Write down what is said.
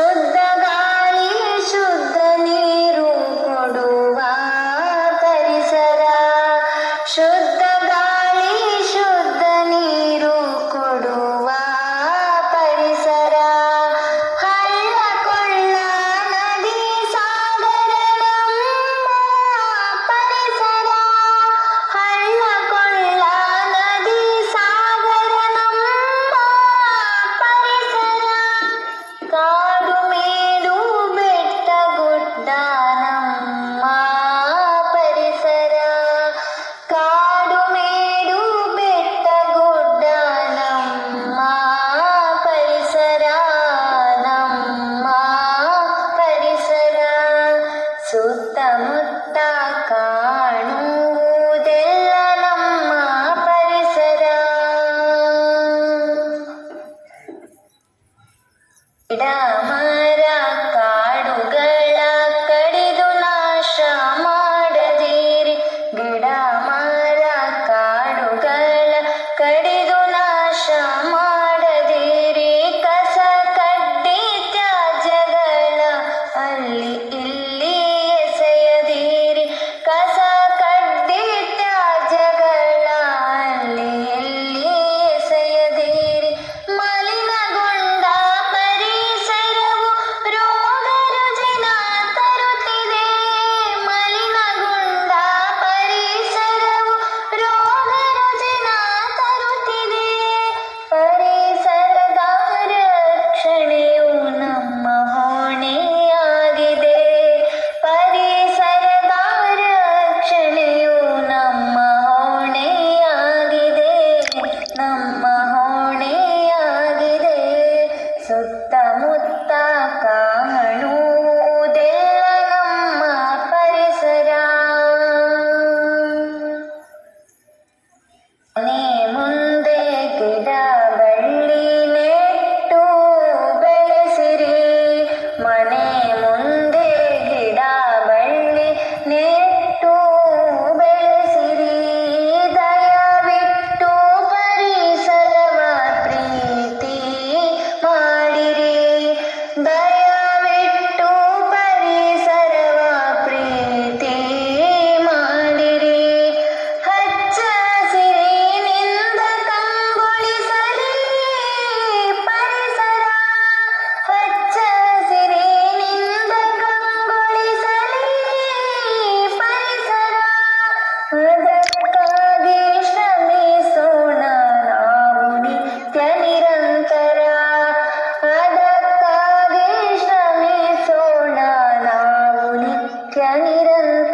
ಶುದ್ಧ ಗಾಳಿ ಶುದ್ಧ ನೀರು ಕೊಡುವ ಪರಿಸರ. ಶುದ್ಧ ಗಾಳಿ ಶುದ್ಧ ನೀರು ಕೊಡುವ ಪರಿಸರ. ಹಳ್ಳ ಕೊಳ್ಳ ನದಿ ಸಾಗರ ನಮ್ಮ ಪರಿಸರ. ಹಳ್ಳ ಕೊಳ್ಳ ನದಿ ಸಾಗರ ನಮ್ಮ ಪರಿಸರ. ಕಾಡು ಮೇಡು ಬೆಟ್ಟ ಗುಡ್ಡ ನಮ್ಮ ಪರಿಸರ. ಕಾಡು ಮೇಡು ಬೆಟ್ಟ ಗುಡ್ಡ ನಮ್ಮ ಪರಿಸರ. ನಮ್ಮ ಪರಿಸರ. ಸುತ್ತಮುತ್ತ ಕಾಣುವುದೆಲ್ಲ ನಮ್ಮ ಪರಿಸರ. ಗಿಡ ಮರ ಕಾಡುಗಳ ಕಡಿದು ನಾಶ ಮಾಡದಿರಿ. ಗಿಡ ಮರ ಕಾಡುಗಳ ಕಡಿದು ನಾಶ ಮಾಡದಿರಿ. ಕಸ ಕಡ್ಡಿ ತ್ಯಾಜ್ಯಗಳ ಅಲ್ಲಿ ಇಲ್ಲಿ ಎಸೆಯದಿರಿ. ಕಸ ಕಡ್ಡಿ ತ್ಯಾಜ್ಯಗಳ ಅಲ್ಲಿ ಇಲ್ಲಿ ಎಸೆಯದಿರಿ. ಮಲಿನಗೊಂಡ ಪರಿಸರವು ರೋಗ ರುಜಿನ ತರುತ್ತಿದೆ. ಮಲಿನಗೊಂಡ ಪರಿಸರವು ರೋಗ ರುಜಿನ ತರುತ್ತಿದೆ. ಪರಿಸರದ ರಕ್ಷಣೆಯು ನಮ್ಮ ಹೊಣೆಯಾಗಿದೆ. ಪರಿಸರದ ರಕ್ಷಣೆಯು ನಮ್ಮ ಹೊಣೆಯಾಗಿದೆ. ನಮ್ಮ ಹೊಣೆಯಾಗಿದೆ. ಸುತ್ತಮುತ್ತ ಕಾಣುವುದೆಲ್ಲ ನಮ್ಮ ಪರಿಸರ. ಮನೆ ಮುಂದೆ ಗಿಡ ಬಳ್ಳಿ ನೆಟ್ಟು ಬೆಳೆಸಿರಿ. ಮನೆ ಮುಂದೆ ಗಿಡ ಬಳ್ಳಿ ನೆಟ್ಟು ಬೆಳೆಸಿರಿ. ದಯವಿಟ್ಟು ಪರಿಸರವ ಪ್ರೀತಿ ಮಾಡಿರಿ. ದಯವಿಟ್ಟು ಪರಿಸರವ ಪ್ರೀತಿ ಮಾಡಿರಿ. ಹಚ್ಚ ಹಸಿರಿನಿಂದ ಕಂಗೊಳಿಸಲಿ ಪರಿಸರ. ಹಚ್ಚ ಹಸಿರಿನಿಂದ ಕಂಗೊಳಿಸಲಿ ಪರಿಸರ. ಅದಕ್ಕಾಗಿ ಶ್ರಮಿಸೋಣ ನಾವು ನಿತ್ಯ ನಿರಂತರ. ಅದಕ್ಕಾಗಿ ಶ್ರಮಿಸೋಣ ನಾವು ನಿತ್ಯ ನಿರಂತರ.